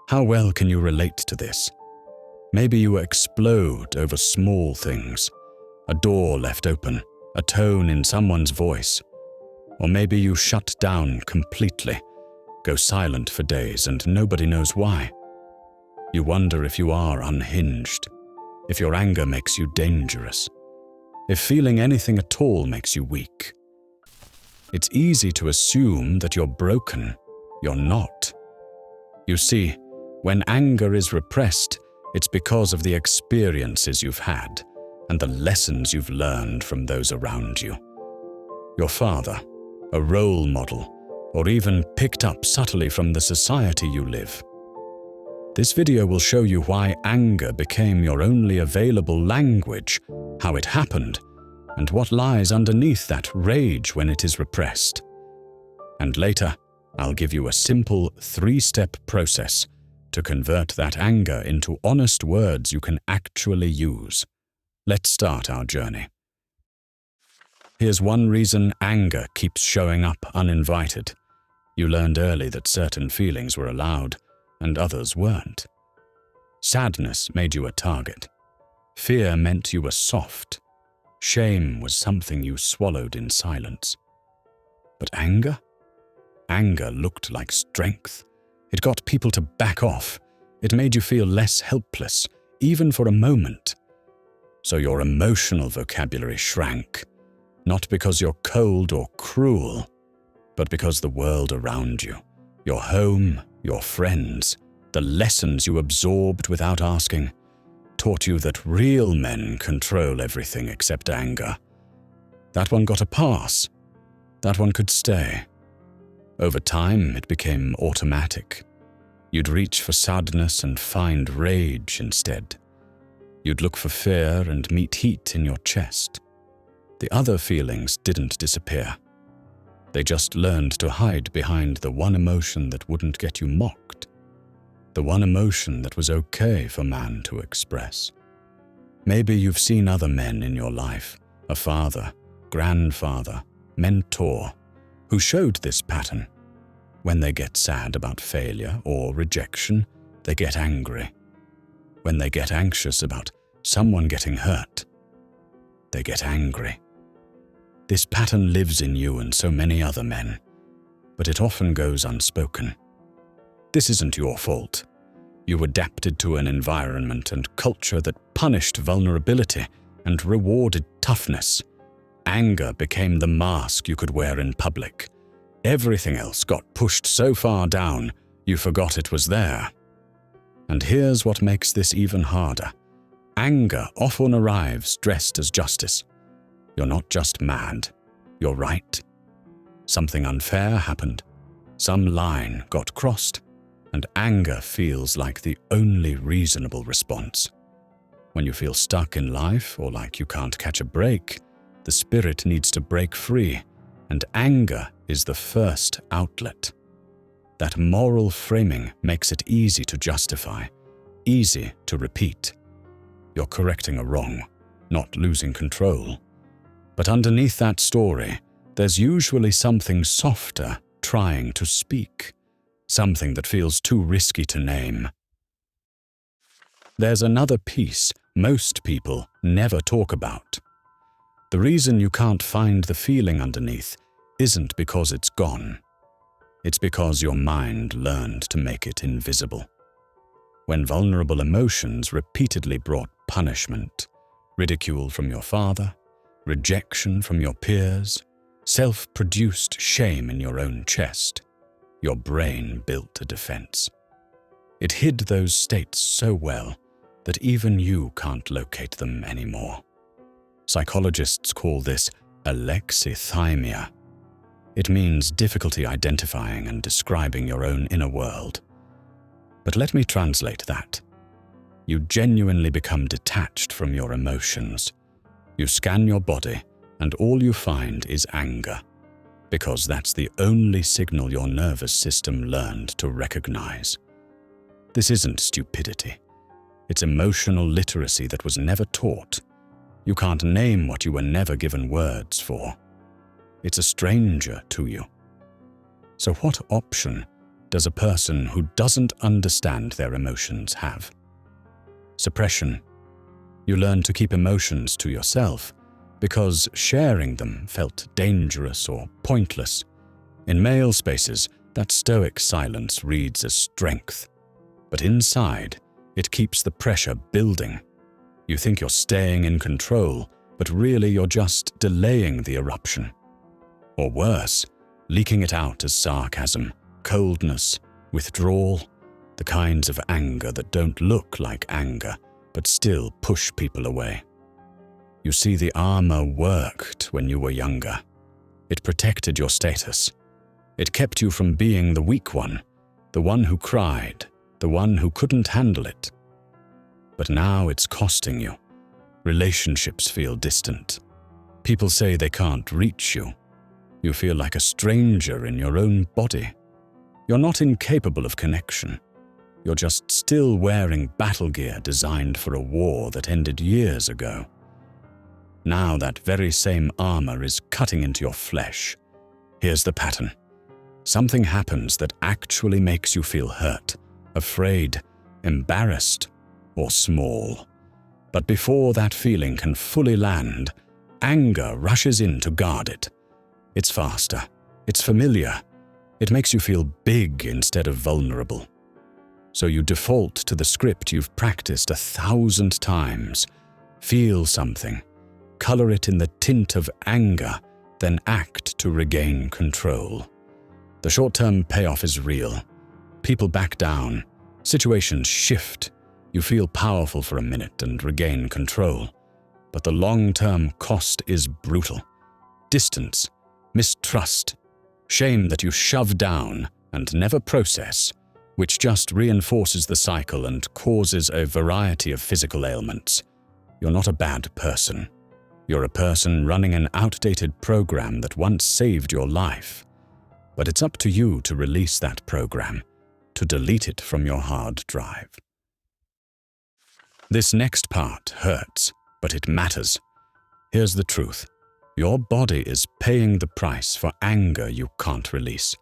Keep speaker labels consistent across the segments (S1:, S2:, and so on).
S1: How well can you relate to this? Maybe you explode over small things, a door left open, a tone in someone's voice. Or maybe you shut down completely, go silent for days and nobody knows why. You wonder if you are unhinged, if your anger makes you dangerous, if feeling anything at all makes you weak. It's easy to assume that you're broken. You're not. You see, when anger is repressed, it's because of the experiences you've had and the lessons you've learned from those around you. Your father, a role model, or even picked up subtly from the society you live. This video will show you why anger became your only available language, how it happened, and what lies underneath that rage when it is repressed. And later, I'll give you a simple 3-step process to convert that anger into honest words you can actually use. Let's start our journey. Here's one reason anger keeps showing up uninvited. You learned early that certain feelings were allowed and others weren't. Sadness made you a target. Fear meant you were soft. Shame was something you swallowed in silence. But anger? Anger looked like strength. It got people to back off. It made you feel less helpless, even for a moment. So your emotional vocabulary shrank, not because you're cold or cruel, but because the world around you, your home, your friends, the lessons you absorbed without asking, taught you that real men control everything except anger. That one got a pass. That one could stay. Over time, it became automatic. You'd reach for sadness and find rage instead. You'd look for fear and meet heat in your chest. The other feelings didn't disappear. They just learned to hide behind the one emotion that wouldn't get you mocked. The one emotion that was okay for man to express. Maybe you've seen other men in your life, a father, grandfather, mentor, who showed this pattern. When they get sad about failure or rejection, they get angry. When they get anxious about someone getting hurt, they get angry. This pattern lives in you and so many other men, but it often goes unspoken. This isn't your fault. You adapted to an environment and culture that punished vulnerability and rewarded toughness. Anger became the mask you could wear in public. Everything else got pushed so far down, you forgot it was there. And here's what makes this even harder. Anger often arrives dressed as justice. You're not just mad, you're right. Something unfair happened. Some line got crossed, and anger feels like the only reasonable response. When you feel stuck in life or like you can't catch a break, the spirit needs to break free, and anger is the first outlet. That moral framing makes it easy to justify, easy to repeat. You're correcting a wrong, not losing control. But underneath that story, there's usually something softer trying to speak, something that feels too risky to name. There's another piece most people never talk about. The reason you can't find the feeling underneath isn't because it's gone. It's because your mind learned to make it invisible. When vulnerable emotions repeatedly brought punishment, ridicule from your father, rejection from your peers, self-produced shame in your own chest, your brain built a defense. It hid those states so well that even you can't locate them anymore. Psychologists call this alexithymia. It means difficulty identifying and describing your own inner world. But let me translate that. You genuinely become detached from your emotions. You scan your body, and all you find is anger, because that's the only signal your nervous system learned to recognize. This isn't stupidity. It's emotional literacy that was never taught. You can't name what you were never given words for. It's a stranger to you. So what option does a person who doesn't understand their emotions have? Suppression. You learn to keep emotions to yourself because sharing them felt dangerous or pointless. In male spaces, that stoic silence reads as strength. But inside, it keeps the pressure building. You think you're staying in control, but really you're just delaying the eruption. Or worse, leaking it out as sarcasm, coldness, withdrawal, the kinds of anger that don't look like anger, but still push people away. You see, the armor worked when you were younger. It protected your status. It kept you from being the weak one, the one who cried, the one who couldn't handle it. But now it's costing you. Relationships feel distant. People say they can't reach you. You feel like a stranger in your own body. You're not incapable of connection. You're just still wearing battle gear designed for a war that ended years ago. Now that very same armor is cutting into your flesh. Here's the pattern. Something happens that actually makes you feel hurt, afraid, embarrassed, or small. But before that feeling can fully land, anger rushes in to guard it. It's faster. It's familiar. It makes you feel big instead of vulnerable. So you default to the script you've practiced 1,000 times. Feel something. Color it in the tint of anger, then act to regain control. The short-term payoff is real. People back down. Situations shift. You feel powerful for a minute and regain control. But the long-term cost is brutal. Distance, mistrust, shame that you shove down and never process, which just reinforces the cycle and causes a variety of physical ailments. You're not a bad person. You're a person running an outdated program that once saved your life. But it's up to you to release that program, to delete it from your hard drive. This next part hurts, but it matters. Here's the truth. Your body is paying the price for anger you can't release.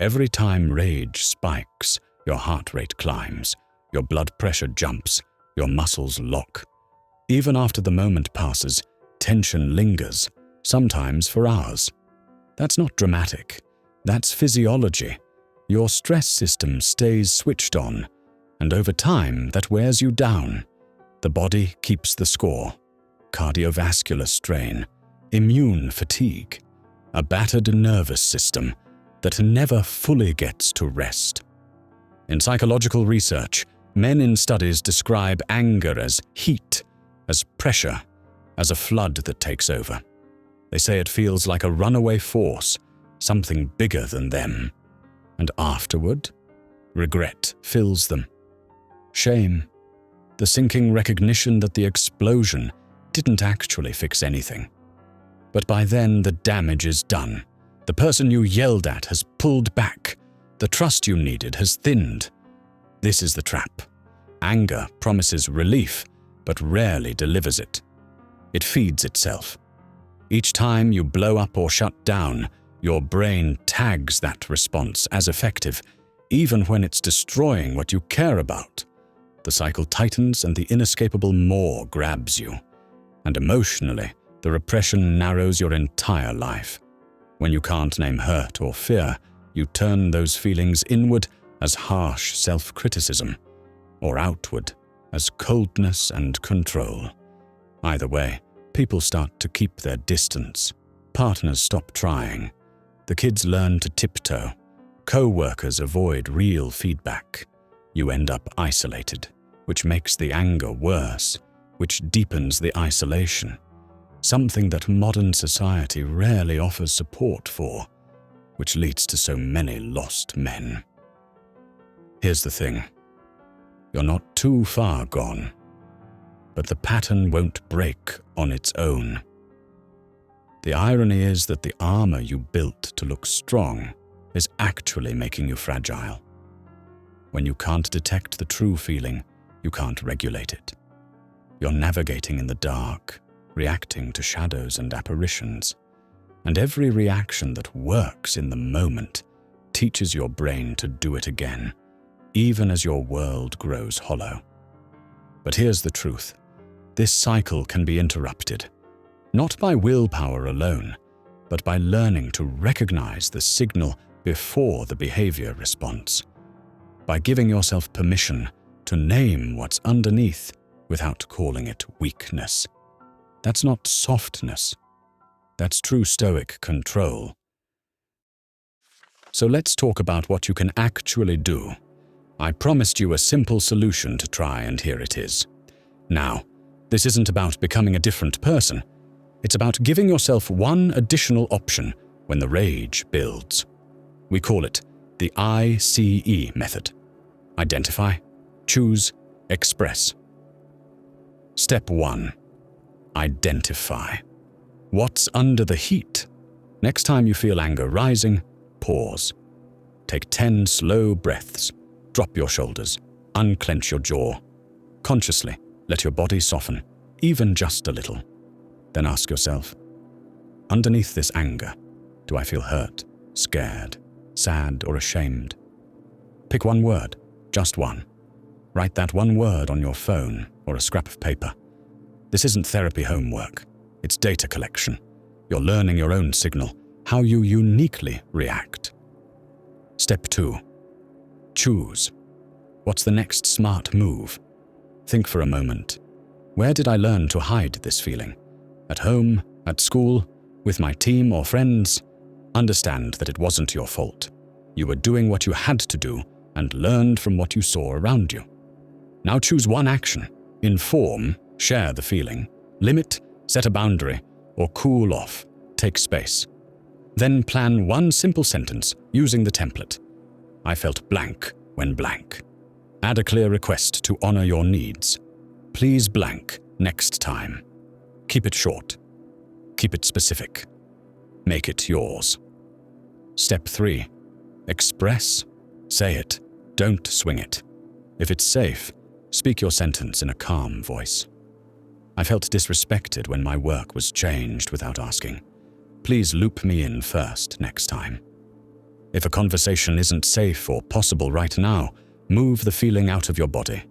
S1: Every time rage spikes, your heart rate climbs, your blood pressure jumps, your muscles lock. Even after the moment passes, tension lingers, sometimes for hours. That's not dramatic. That's physiology. Your stress system stays switched on, and over time that wears you down. The body keeps the score. Cardiovascular strain, immune fatigue, a battered nervous system that never fully gets to rest. In psychological research, men in studies describe anger as heat, as pressure, as a flood that takes over. They say it feels like a runaway force, something bigger than them. And afterward, regret fills them. Shame, the sinking recognition that the explosion didn't actually fix anything. But by then the damage is done. The person you yelled at has pulled back. The trust you needed has thinned. This is the trap. Anger promises relief, but rarely delivers it. It feeds itself. Each time you blow up or shut down, your brain tags that response as effective, even when it's destroying what you care about. The cycle tightens and the inescapable more grabs you. And emotionally, the repression narrows your entire life. When you can't name hurt or fear, you turn those feelings inward as harsh self-criticism, or outward as coldness and control. Either way, people start to keep their distance. Partners stop trying. The kids learn to tiptoe. Co-workers avoid real feedback. You end up isolated, which makes the anger worse, which deepens the isolation, something that modern society rarely offers support for, which leads to so many lost men. Here's the thing. You're not too far gone, but the pattern won't break on its own. The irony is that the armor you built to look strong is actually making you fragile. When you can't detect the true feeling, you can't regulate it. You're navigating in the dark, reacting to shadows and apparitions. And every reaction that works in the moment teaches your brain to do it again, even as your world grows hollow. But here's the truth. This cycle can be interrupted, not by willpower alone, but by learning to recognize the signal before the behavior response, by giving yourself permission to name what's underneath without calling it weakness. That's not softness. That's true stoic control. So let's talk about what you can actually do. I promised you a simple solution to try, and here it is. Now, this isn't about becoming a different person. It's about giving yourself one additional option when the rage builds. We call it the ICE method. Identify, choose, express. Step 1. Identify. What's under the heat? Next time you feel anger rising, pause. Take 10 slow breaths. Drop your shoulders. Unclench your jaw. Consciously, let your body soften, even just a little. Then ask yourself, underneath this anger, do I feel hurt, scared, sad, or ashamed? Pick one word, just one. Write that one word on your phone or a scrap of paper. This isn't therapy homework. It's data collection. You're learning your own signal, how you uniquely react. Step 2. Choose. What's the next smart move? Think for a moment. Where did I learn to hide this feeling? At home, at school, with my team or friends? Understand that it wasn't your fault. You were doing what you had to do and learned from what you saw around you. Now choose one action. Inform, share the feeling, limit, set a boundary, or cool off, take space. Then plan one simple sentence using the template. I felt blank when blank. Add a clear request to honor your needs. Please blank next time. Keep it short. Keep it specific. Make it yours. Step 3. Express. Say it. Don't swing it. If it's safe, speak your sentence in a calm voice. I felt disrespected when my work was changed without asking. Please loop me in first next time. If a conversation isn't safe or possible right now, move the feeling out of your body.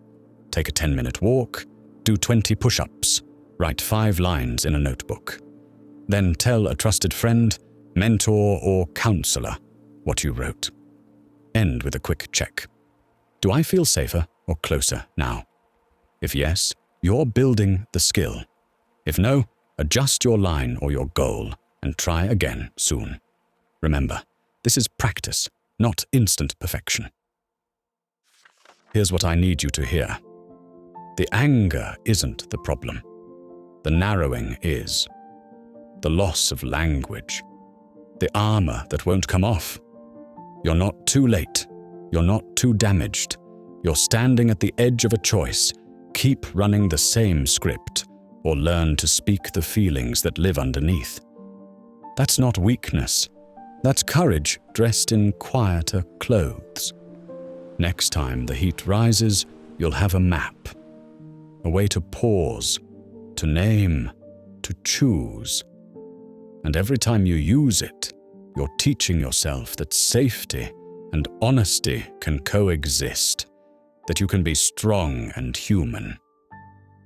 S1: Take a 10-minute walk, do 20 push-ups, write 5 lines in a notebook. Then tell a trusted friend, mentor, or counselor what you wrote. End with a quick check. Do I feel safer or closer now? If yes, you're building the skill. If no, adjust your line or your goal and try again soon. Remember, this is practice, not instant perfection. Here's what I need you to hear. The anger isn't the problem. The narrowing is. The loss of language. The armor that won't come off. You're not too late. You're not too damaged. You're standing at the edge of a choice. Keep running the same script, or learn to speak the feelings that live underneath. That's not weakness. That's courage dressed in quieter clothes. Next time the heat rises, you'll have a map. A way to pause, to name, to choose. And every time you use it, you're teaching yourself that safety and honesty can coexist, that you can be strong and human.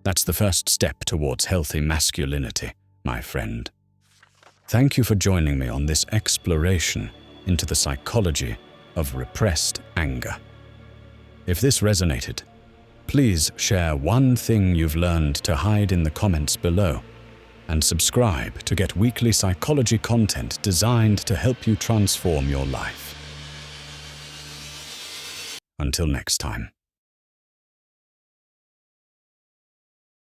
S1: That's the first step towards healthy masculinity, my friend. Thank you for joining me on this exploration into the psychology of repressed anger. If this resonated, please share one thing you've learned to hide in the comments below, and subscribe to get weekly psychology content designed to help you transform your life. Until next time.